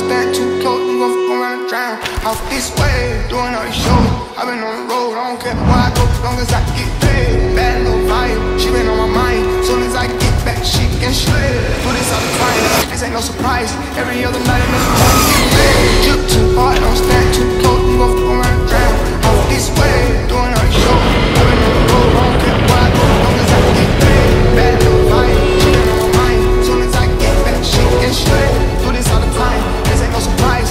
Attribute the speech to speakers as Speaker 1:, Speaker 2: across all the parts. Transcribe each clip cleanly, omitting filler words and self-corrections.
Speaker 1: stand too close, you gon' fuck around and drown. Off this way, doing all these shows. I've been on the road, I don't care where I go, as long as I get paid. Bad little vibe, she been on my mind. Soon as I get back, she can slay. Do this all the time, this ain't no surprise. Every other night, I know I'm get paid. Drip too hard, don't stand too close, you gon' fuck around and drown. Off this way, doing all these shows. I've been on the road, I don't care where I go, as long as I get paid. Bad little vibe, she been on my mind. Soon as I get back, she can slay. Do this all the time, this ain't no surprise.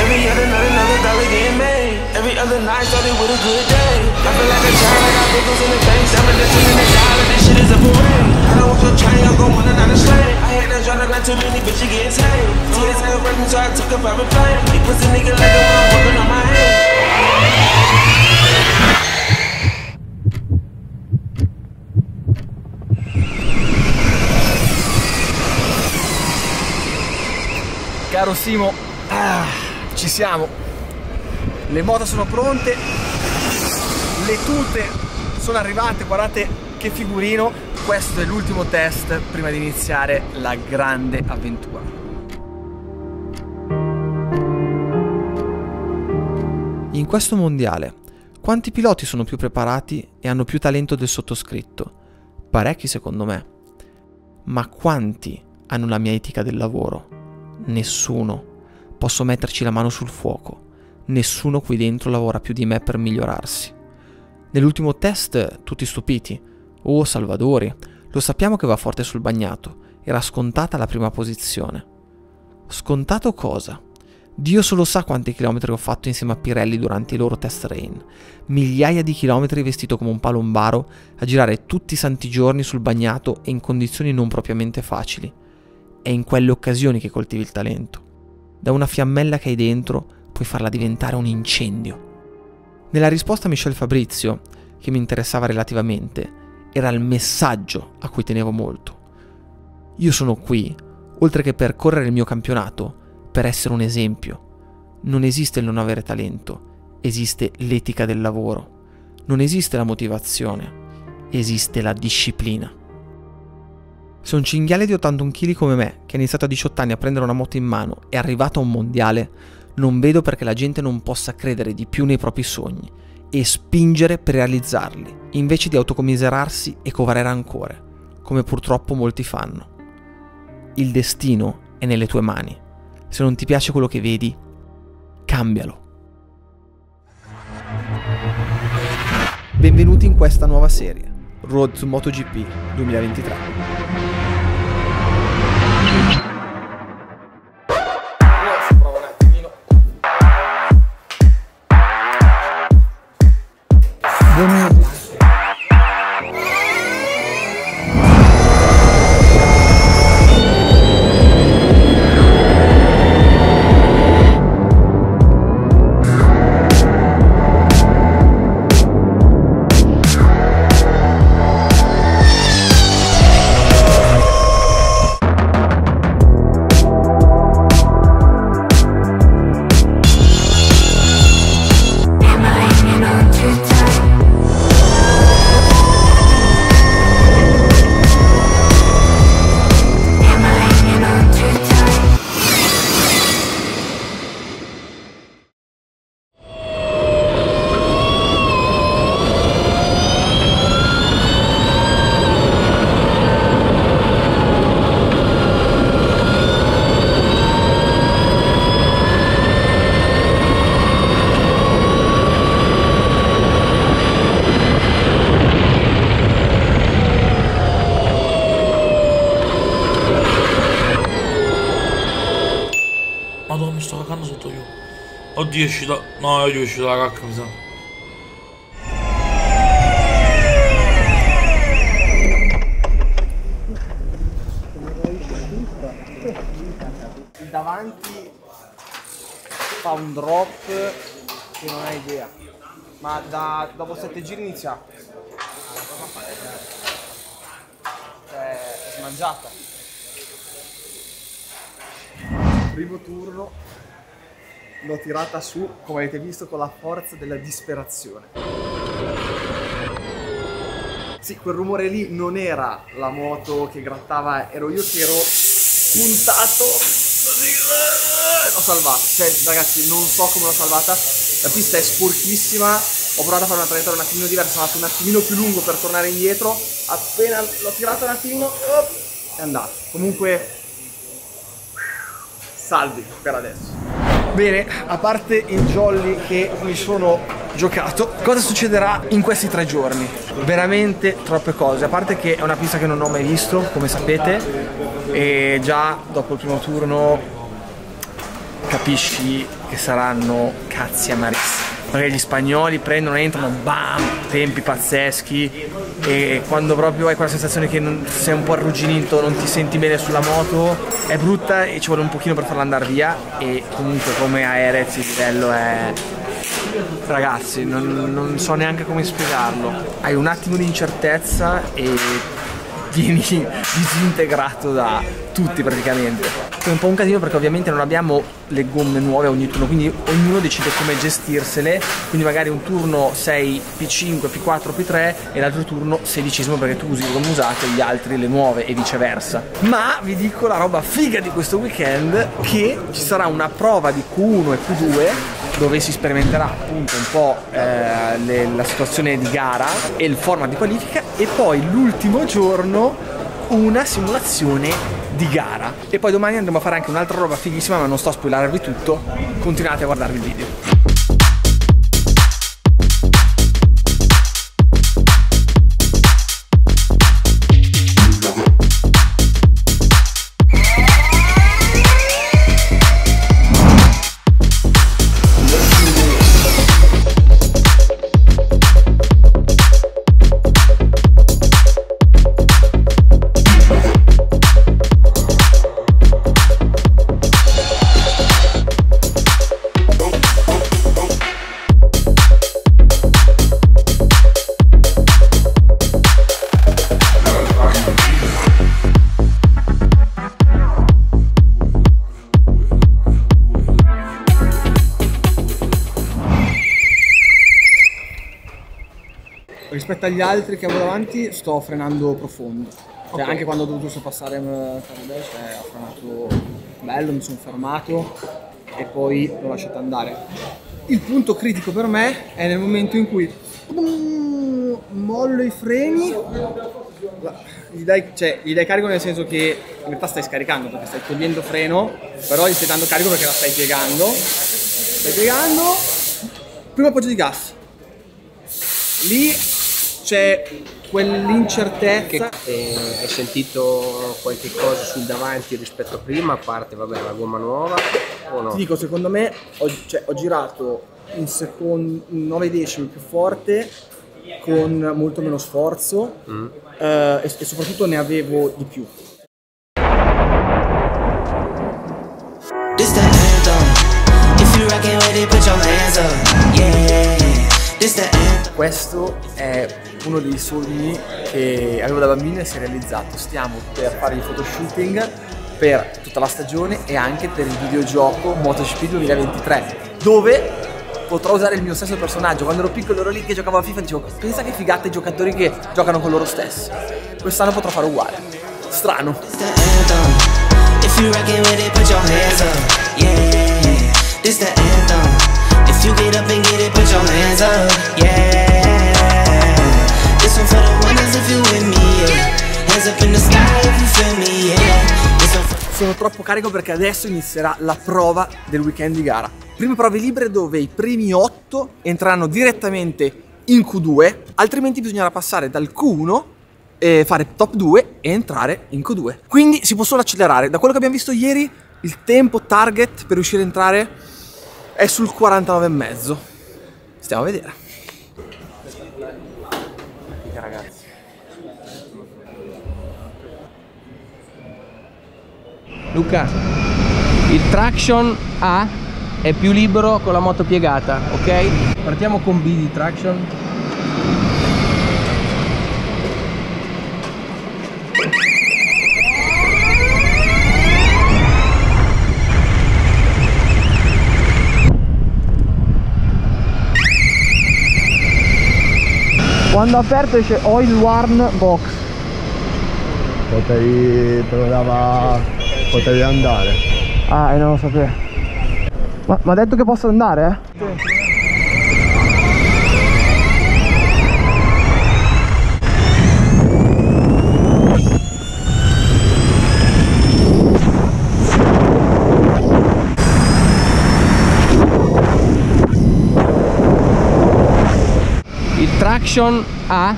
Speaker 2: Every other night, another dollar getting made. Every other night started with a good day. I feel like a child, I got pickles in the face. I'm a dancing in the dollar, this shit is a parade. I don't want your train, I'm gon' run another slave. I hate that drama, not too many bitches getting saved. TS ain't working, so I took a private plane. He pussy nigga like a one working on my head.
Speaker 3: Caro Simo, ci siamo. Le moto sono pronte, le tute sono arrivate, guardate che figurino. Questo è l'ultimo test prima di iniziare la grande avventura. In questo mondiale, quanti piloti sono più preparati e hanno più talento del sottoscritto? Parecchi secondo me. Ma quanti hanno la mia etica del lavoro? Nessuno. Posso metterci la mano sul fuoco. Nessuno qui dentro lavora più di me per migliorarsi. Nell'ultimo test tutti stupiti. Oh Salvadori, lo sappiamo che va forte sul bagnato. Era scontata la prima posizione. Scontato cosa? Dio solo sa quanti chilometri ho fatto insieme a Pirelli durante i loro test rain. Migliaia di chilometri vestito come un palombaro a girare tutti i santi giorni sul bagnato e in condizioni non propriamente facili. È in quelle occasioni che coltivi il talento. Da una fiammella che hai dentro puoi farla diventare un incendio. Nella risposta a Michel Fabrizio, che mi interessava relativamente, era il messaggio a cui tenevo molto. Io sono qui, oltre che per correre il mio campionato, per essere un esempio. Non esiste il non avere talento, esiste l'etica del lavoro. Non esiste la motivazione, esiste la disciplina. Se un cinghiale di 81 kg come me, che ha iniziato a 18 anni a prendere una moto in mano, è arrivato a un mondiale, non vedo perché la gente non possa credere di più nei propri sogni e spingere per realizzarli, invece di autocommiserarsi e covare rancore, come purtroppo molti fanno. Il destino è nelle tue mani. Se non ti piace quello che vedi, cambialo. Benvenuti in questa nuova serie, Road to MotoGP 2023.
Speaker 4: Madonna, mi sto cagando sotto io. Oddio, è uscita. No, è uscita la cacca, mi sa.
Speaker 3: Il davanti fa un drop che non hai idea. Ma dopo 7 giri inizia. Cioè, è smangiata. Primo turno l'ho tirata su, come avete visto, con la forza della disperazione. Sì, quel rumore lì non era la moto che grattava, ero io che ero puntato, l'ho salvato. Cioè ragazzi, non so come l'ho salvata, la pista è sporchissima, ho provato a fare una traiettoria un attimino diversa, sono andato un attimino più lungo per tornare indietro, appena l'ho tirato un attimino, è andato. Comunque, salvi per adesso. Bene, a parte il jolly che mi sono giocato, cosa succederà in questi 3 giorni? Veramente troppe cose, a parte che è una pista che non ho mai visto, come sapete, e già dopo il primo turno capisci che saranno cazzi amarissimi, perché gli spagnoli prendono, entrano, bam, tempi pazzeschi, e quando proprio hai quella sensazione che sei un po' arrugginito, non ti senti bene sulla moto, è brutta e ci vuole un pochino per farla andare via. E comunque come a Jerez il livello è... ragazzi, non so neanche come spiegarlo, hai un attimo di incertezza e vieni disintegrato da tutti praticamente. È un po' un casino perché ovviamente non abbiamo le gomme nuove ogni turno, quindi ognuno decide come gestirsele, quindi magari un turno sei P5, P4, P3 e l'altro turno 16esimo perché tu usi le gomme usate e gli altri le nuove e viceversa. Ma vi dico la roba figa di questo weekend, che ci sarà una prova di Q1 e Q2 dove si sperimenterà appunto un po' la situazione di gara e il format di qualifica, e poi l'ultimo giorno una simulazione di gara, e poi domani andremo a fare anche un'altra roba fighissima, ma non sto a spoilerarvi tutto, continuate a guardarvi il video. Rispetto agli altri che avevo davanti sto frenando profondo, cioè anche quando ho dovuto sorpassare Carabè, cioè, ho frenato bello, mi sono fermato e poi l'ho lasciato andare. Il punto critico per me è nel momento in cui mollo i freni, gli dai carico, nel senso che in realtà stai scaricando perché stai togliendo freno, però gli stai dando carico perché la stai piegando, primo appoggio di gas, lì c'è quell'incertezza.
Speaker 5: Hai sentito qualche cosa sul davanti rispetto a prima, a parte vabbè la gomma nuova, o no?
Speaker 3: Ti dico, secondo me ho girato in 9 decimi più forte con molto meno sforzo e soprattutto ne avevo di più. Questo è uno dei sogni che avevo da bambino e si è realizzato. Stiamo per fare il photoshooting per tutta la stagione e anche per il videogioco MotoGP 2023, dove potrò usare il mio stesso personaggio. Quando ero piccolo ero lì che giocavo a FIFA e dicevo pensa che figata i giocatori che giocano con loro stessi. Quest'anno potrò fare uguale. Strano. You get up and get it, put your hands up, yeah. This one for the winners if you with me, yeah. Hands up in the sky if you feel me, yeah. Sono troppo carico perché adesso inizierà la prova del weekend di gara. Prime prove libere dove i primi 8 entreranno direttamente in Q2, altrimenti bisognerà passare dal Q1 e fare top 2 e entrare in Q2. Quindi si può solo accelerare. Da quello che abbiamo visto ieri, il tempo target per riuscire a entrare è sul 49,5. Stiamo a vedere. Ragazzi,
Speaker 5: Luca, il traction A è più libero con la moto piegata, ok? Partiamo con B di traction.
Speaker 3: Quando aperto esce Oil Warn Box.
Speaker 6: Te lo dava Potevi andare.
Speaker 3: Ah, non lo sapevo. Ma ha detto che posso andare, eh?
Speaker 5: Il traction A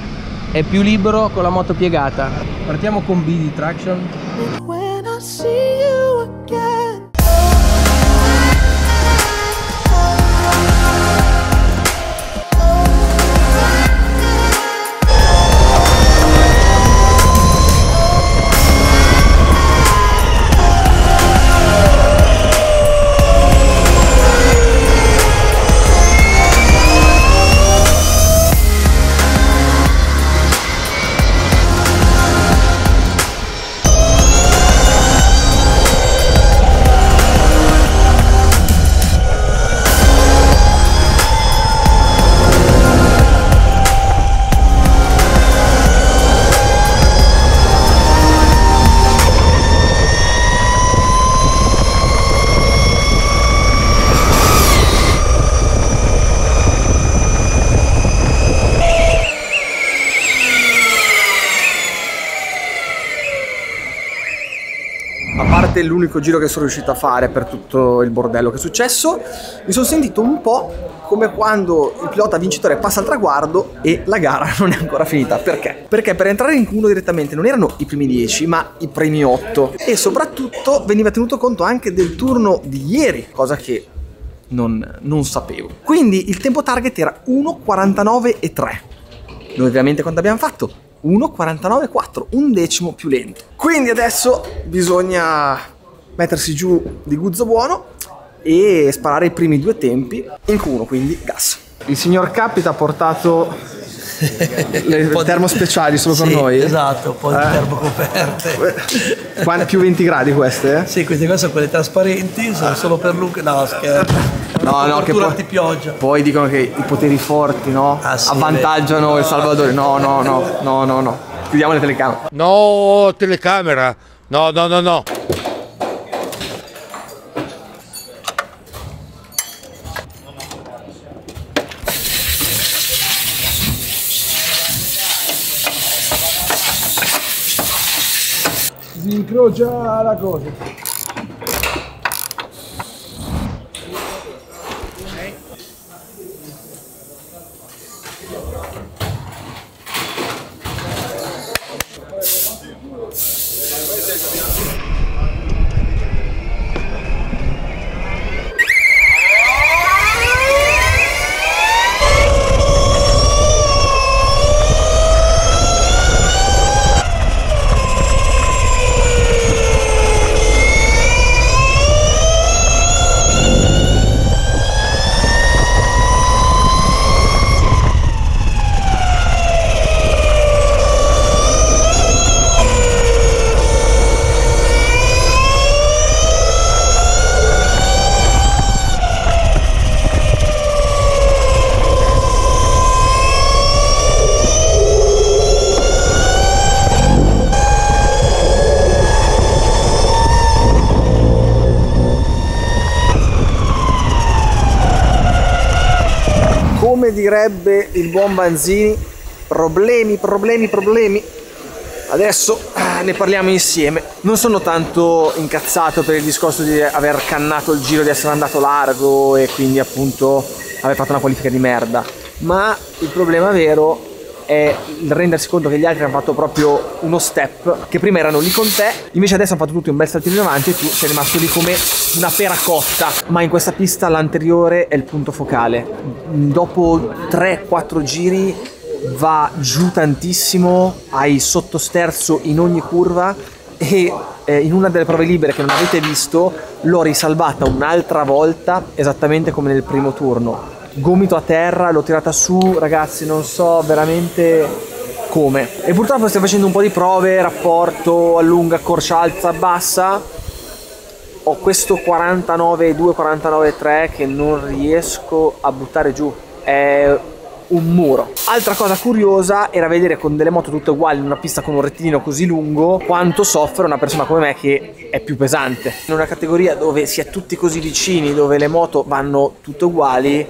Speaker 5: è più libero con la moto piegata. Partiamo con B di traction.
Speaker 1: When I see you again.
Speaker 3: A parte l'unico giro che sono riuscito a fare per tutto il bordello che è successo, mi sono sentito un po' come quando il pilota vincitore passa al traguardo e la gara non è ancora finita. Perché? Perché per entrare in Q1 direttamente non erano i primi 10 ma i primi 8 e soprattutto veniva tenuto conto anche del turno di ieri, cosa che non sapevo. Quindi il tempo target era 1:49.3. Noi ovviamente quanto abbiamo fatto? 1:49.4, un decimo più lento. Quindi adesso bisogna mettersi giù di guzzo buono e sparare i primi due tempi in Q1, quindi gas. Il signor Capita ha portato le termo speciali solo per noi.
Speaker 7: Esatto, un po' di termocoperte.
Speaker 3: Più 20 gradi queste?
Speaker 7: Sì, queste qua sono quelle trasparenti, sono solo per Luca. No, scherzo.
Speaker 3: No, che poi,
Speaker 7: antipioggia.
Speaker 3: Poi dicono che i poteri forti, no?
Speaker 7: Ah, sì,
Speaker 3: avvantaggiano il Salvador. No. Chiudiamo le telecamere.
Speaker 8: No, telecamera. No.
Speaker 6: Si incrocia la cosa.
Speaker 3: Come direbbe il buon Banzini, problemi. Adesso ne parliamo insieme. Non sono tanto incazzato per il discorso di aver cannato il giro, di essere andato largo e quindi appunto aver fatto una qualifica di merda, ma il problema vero è il rendersi conto che gli altri hanno fatto proprio uno step, che prima erano lì con te, invece adesso hanno fatto tutti un bel saltino in avanti e tu sei rimasto lì come una pera cotta. Ma in questa pista l'anteriore è il punto focale. Dopo 3-4 giri va giù tantissimo, hai sottosterzo in ogni curva e in una delle prove libere che non avete visto l'ho risalvata un'altra volta esattamente come nel primo turno. Gomito a terra, l'ho tirata su, ragazzi, non so veramente come. E purtroppo stiamo facendo un po' di prove, rapporto allunga, corsa alza, bassa. Ho questo 49,2, 49,3 che non riesco a buttare giù. È un muro. Altra cosa curiosa era vedere con delle moto tutte uguali in una pista con un rettilineo così lungo quanto soffre una persona come me che è più pesante. In una categoria dove si è tutti così vicini, dove le moto vanno tutte uguali,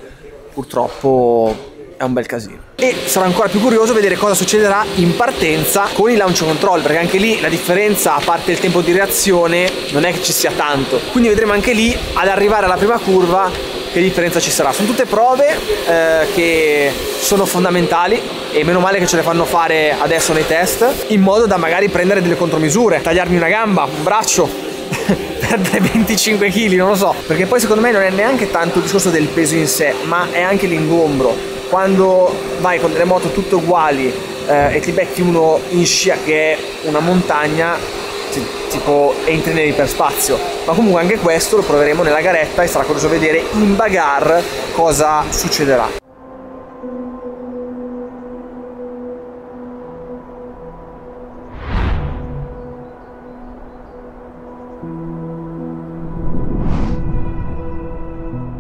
Speaker 3: purtroppo è un bel casino. E sarà ancora più curioso vedere cosa succederà in partenza con i launch control, perché anche lì la differenza, a parte il tempo di reazione, non è che ci sia tanto. Quindi vedremo anche lì, ad arrivare alla prima curva, che differenza ci sarà. Sono tutte prove che sono fondamentali e meno male che ce le fanno fare adesso nei test, in modo da magari prendere delle contromisure, tagliarmi una gamba, un braccio, perdere 25 kg, non lo so. Perché poi secondo me non è neanche tanto il discorso del peso in sé, ma è anche l'ingombro. Quando vai con delle moto tutte uguali e ti becchi uno in scia che è una montagna, tipo entri nell'iperspazio. Ma comunque anche questo lo proveremo nella garetta e sarà curioso vedere in bagarre cosa succederà.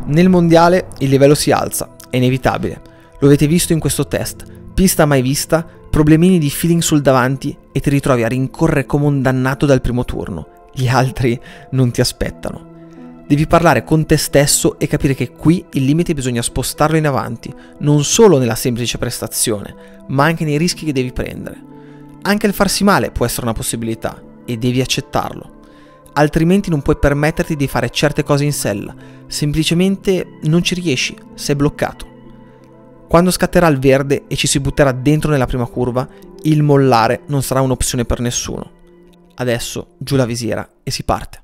Speaker 3: Nel mondiale il livello si alza, è inevitabile. Lo avete visto in questo test, pista mai vista, problemini di feeling sul davanti e ti ritrovi a rincorrere come un dannato dal primo turno. Gli altri non ti aspettano. Devi parlare con te stesso e capire che qui il limite bisogna spostarlo in avanti, non solo nella semplice prestazione, ma anche nei rischi che devi prendere. Anche il farsi male può essere una possibilità e devi accettarlo. Altrimenti non puoi permetterti di fare certe cose in sella, semplicemente non ci riesci, sei bloccato. Quando scatterà il verde e ci si butterà dentro nella prima curva, il mollare non sarà un'opzione per nessuno. Adesso giù la visiera e si parte.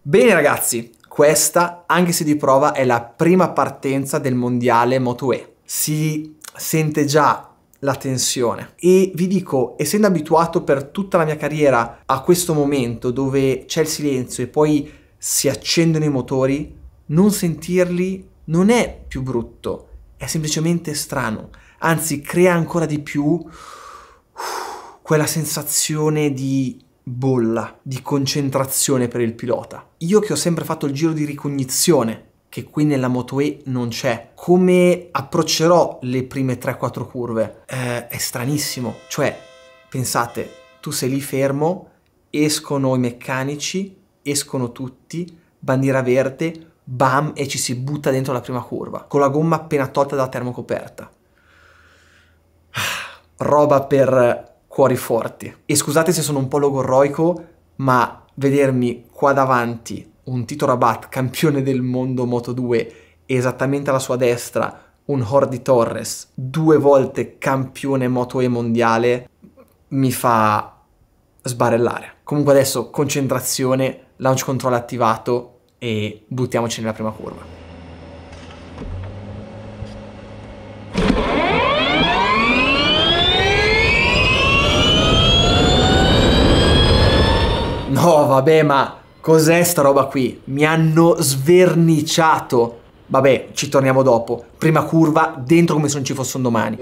Speaker 3: Bene ragazzi, questa, anche se di prova, è la prima partenza del mondiale Moto-E. Si sente già la tensione e vi dico, essendo abituato per tutta la mia carriera a questo momento dove c'è il silenzio e poi si accendono i motori, non sentirli non è più brutto, è semplicemente strano, anzi crea ancora di più quella sensazione di bolla, di concentrazione per il pilota. Io che ho sempre fatto il giro di ricognizione, che qui nella Moto-E non c'è, come approccerò le prime 3-4 curve? È stranissimo, cioè pensate, tu sei lì fermo, escono i meccanici, escono tutti, bandiera verde, bam, e ci si butta dentro la prima curva, con la gomma appena tolta dalla termocoperta. Roba per cuori forti. E scusate se sono un po' logorroico, ma vedermi qua davanti un Tito Rabat, campione del mondo Moto2, e esattamente alla sua destra un Jordi Torres, 2 volte campione Moto-E mondiale, mi fa sbarellare. Comunque adesso concentrazione, launch control attivato e buttiamoci nella prima curva. No, vabbè, ma cos'è sta roba qui? Mi hanno sverniciato. Vabbè, ci torniamo dopo. Prima curva, dentro come se non ci fosse un domani.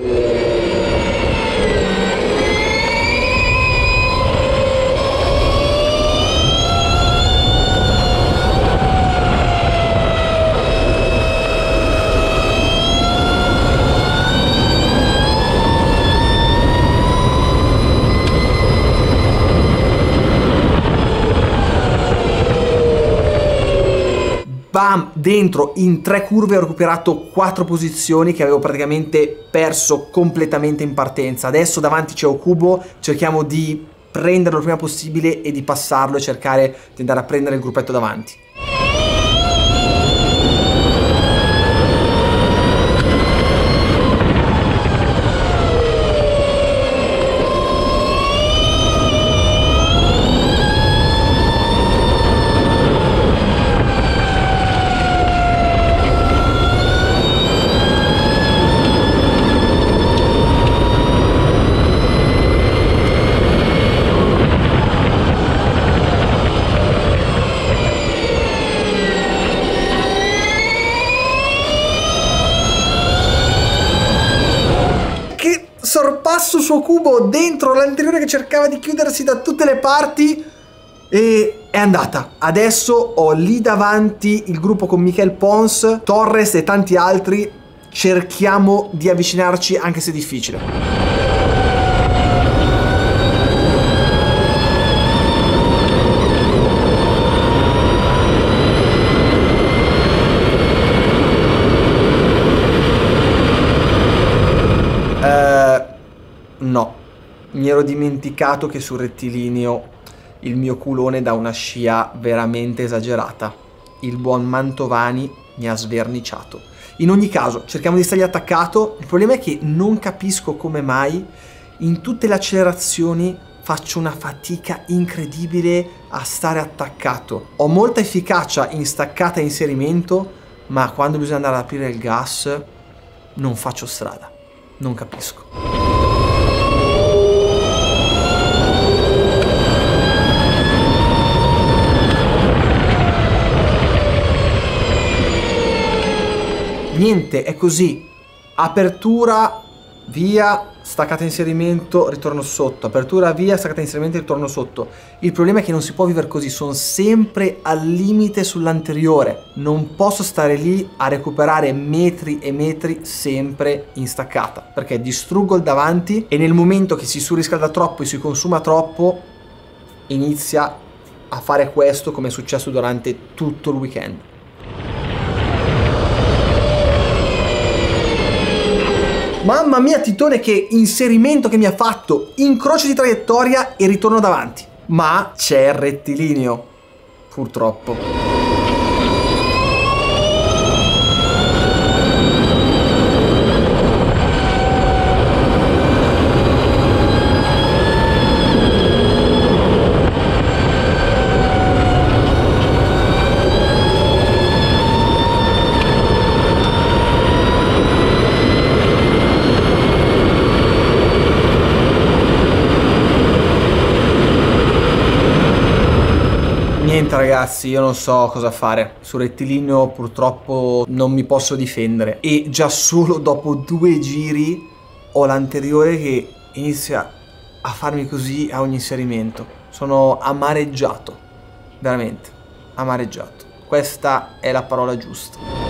Speaker 3: Bam, dentro in 3 curve ho recuperato 4 posizioni che avevo praticamente perso completamente in partenza. Adesso davanti c'è Okubo, cerchiamo di prenderlo il prima possibile e di passarlo e cercare di andare a prendere il gruppetto davanti. Sorpasso su Okubo dentro l'anteriore che cercava di chiudersi da tutte le parti e è andata. Adesso ho lì davanti il gruppo con Michael Pons, Torres e tanti altri cerchiamo di avvicinarci anche se è difficile. No, mi ero dimenticato che sul rettilineo il mio culone dà una scia veramente esagerata. Il buon Mantovani mi ha sverniciato. In ogni caso, cerchiamo di stargli attaccato. Il problema è che non capisco come mai in tutte le accelerazioni faccio una fatica incredibile a stare attaccato. Ho molta efficacia in staccata e inserimento, ma quando bisogna andare ad aprire il gas non faccio strada. Non capisco. Niente, è così. Apertura, via, staccata inserimento, ritorno sotto. Apertura, via, staccata inserimento, ritorno sotto. Il problema è che non si può vivere così, sono sempre al limite sull'anteriore. Non posso stare lì a recuperare metri e metri sempre in staccata, perché distruggo il davanti e nel momento che si surriscalda troppo e si consuma troppo, inizia a fare questo come è successo durante tutto il weekend. Mamma mia Titone, che inserimento che mi ha fatto, incrocio di traiettoria e ritorno davanti. Ma c'è il rettilineo, purtroppo. Niente ragazzi, io non so cosa fare. Sul rettilineo purtroppo non mi posso difendere. E già solo dopo 2 giri ho l'anteriore che inizia a farmi così a ogni inserimento. Sono amareggiato. Veramente, amareggiato. Questa è la parola giusta.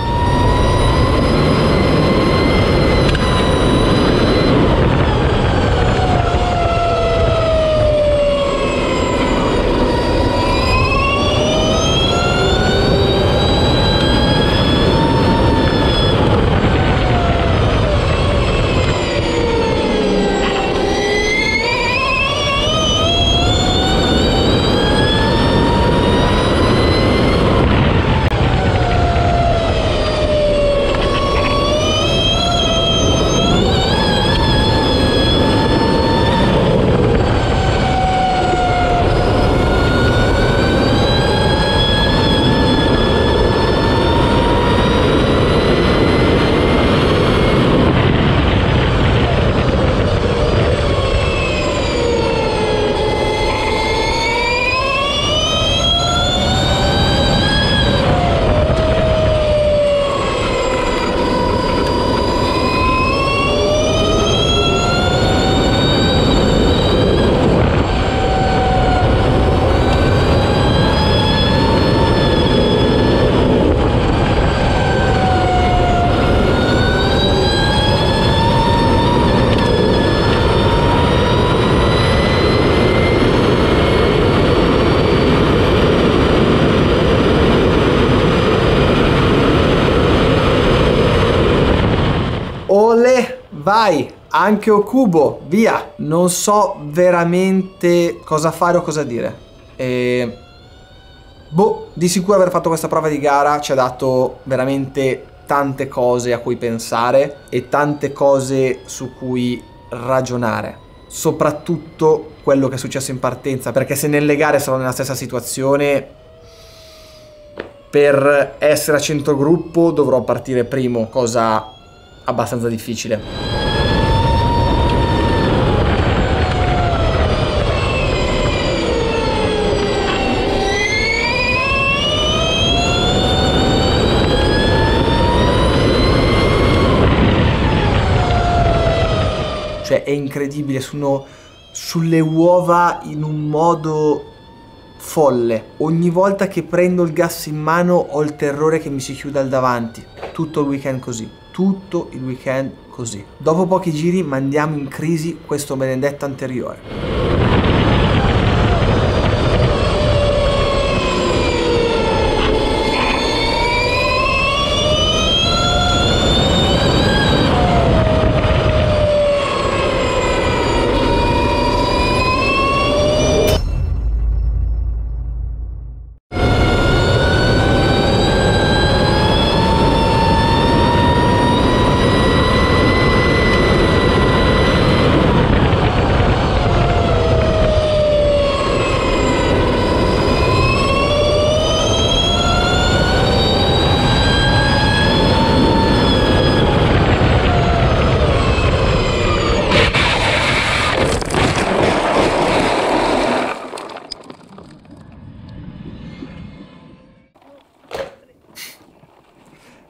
Speaker 3: Ole, vai, anche Okubo, via. Non so veramente cosa fare o cosa dire. Di sicuro aver fatto questa prova di gara ci ha dato veramente tante cose a cui pensare e tante cose su cui ragionare. Soprattutto quello che è successo in partenza, perché se nelle gare sarò nella stessa situazione, per essere a centrogruppo dovrò partire primo, cosa abbastanza difficile. Cioè è incredibile, sono sulle uova in un modo folle. Ogni volta che prendo il gas in mano ho il terrore che mi si chiuda il davanti. Tutto il weekend così. tutto il weekend così. Dopo pochi giri mandiamo in crisi questo benedetto anteriore.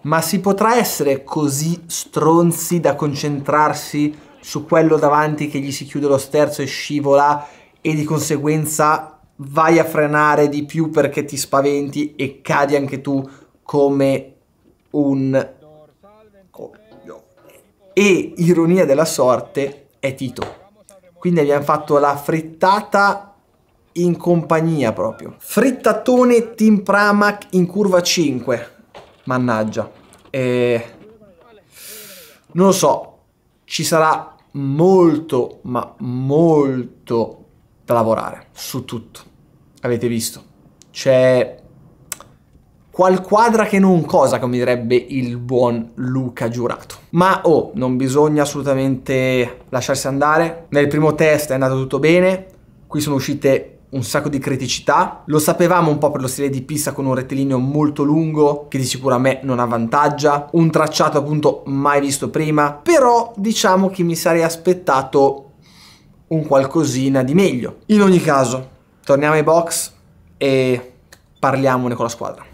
Speaker 3: Ma si potrà essere così stronzi da concentrarsi su quello davanti che gli si chiude lo sterzo e scivola e di conseguenza vai a frenare di più perché ti spaventi e cadi anche tu come un coglione. E ironia della sorte è Tito. Quindi abbiamo fatto la frittata in compagnia proprio. Frittatone Team Pramac in curva 5. Mannaggia. Non lo so, ci sarà molto, ma molto da lavorare su tutto. Avete visto? C'è qualquadra che non cosa, come direbbe il buon Luca Giurato. Ma non bisogna assolutamente lasciarsi andare. Nel primo test è andato tutto bene, qui sono uscite un sacco di criticità. Lo sapevamo un po' per lo stile di pista con un rettilineo molto lungo che di sicuro a me non avvantaggia, un tracciato appunto mai visto prima, però diciamo che mi sarei aspettato un qualcosina di meglio. In ogni caso, torniamo ai box e parliamone con la squadra.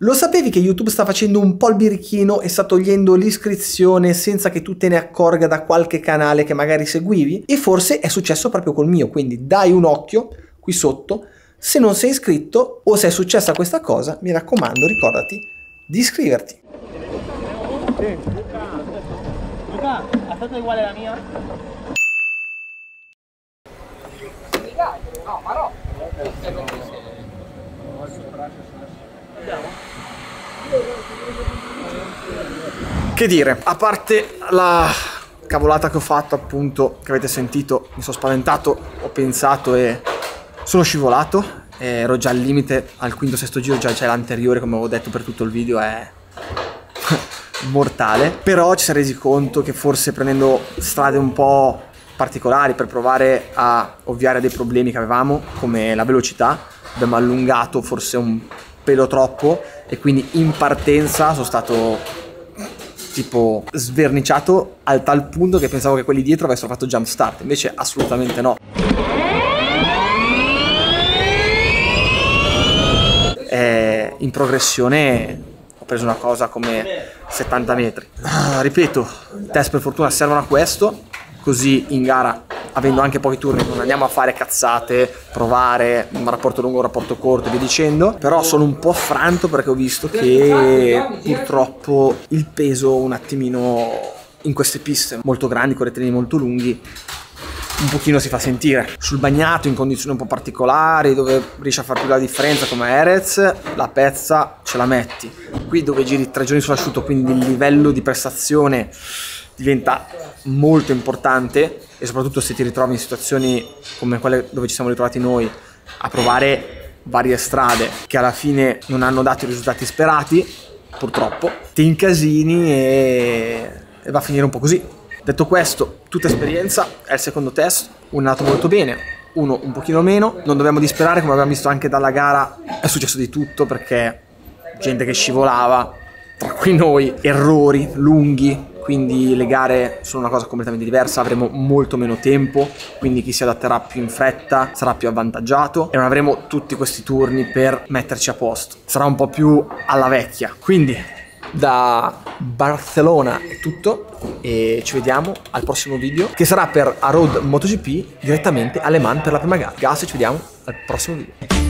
Speaker 3: Lo sapevi che YouTube sta facendo un po' il birichino e sta togliendo l'iscrizione senza che tu te ne accorga da qualche canale che magari seguivi? E forse è successo proprio col mio, quindi dai un occhio qui sotto. Se non sei iscritto o se è successa questa cosa, mi raccomando, ricordati di iscriverti.
Speaker 5: Luca, aspetta uguale la mia. No, ma no.
Speaker 3: Che dire, a parte la cavolata che ho fatto appunto, che avete sentito, mi sono spaventato, ho pensato e sono scivolato, ero già al limite, al quinto sesto giro già c'è l'anteriore, come avevo detto per tutto il video, è mortale. Però ci si è resi conto che forse prendendo strade un po' particolari per provare a ovviare a dei problemi che avevamo, come la velocità, abbiamo allungato forse un pelo troppo e quindi in partenza sono stato tipo sverniciato al tal punto che pensavo che quelli dietro avessero fatto jump start, invece assolutamente no. In progressione ho preso una cosa come 70 metri. Ripeto, test per fortuna servono a questo, così in gara, avendo anche pochi turni, non andiamo a fare cazzate, provare un rapporto lungo, un rapporto corto e via dicendo. Però sono un po' affranto perché ho visto che purtroppo il peso un attimino in queste piste molto grandi, con rettilinei molto lunghi, un pochino si fa sentire. Sul bagnato, in condizioni un po' particolari, dove riesci a far più la differenza come Erez, la pezza ce la metti. Qui dove giri 3 giorni sull'asciutto, quindi il livello di prestazione diventa molto importante, e soprattutto se ti ritrovi in situazioni come quelle dove ci siamo ritrovati noi, a provare varie strade che alla fine non hanno dato i risultati sperati, purtroppo ti incasini e va a finire un po' così. Detto questo, tutta esperienza, è il secondo test, uno è andato molto bene, uno un pochino meno. Non dobbiamo disperare, come abbiamo visto anche dalla gara è successo di tutto, perché gente che scivolava, tra cui noi, errori lunghi, quindi le gare sono una cosa completamente diversa, avremo molto meno tempo, quindi chi si adatterà più in fretta sarà più avvantaggiato e non avremo tutti questi turni per metterci a posto, sarà un po' più alla vecchia. Quindi da Barcellona è tutto e ci vediamo al prossimo video, che sarà per A Road MotoGP direttamente a Le Mans per la prima gara. Grazie, ci vediamo al prossimo video.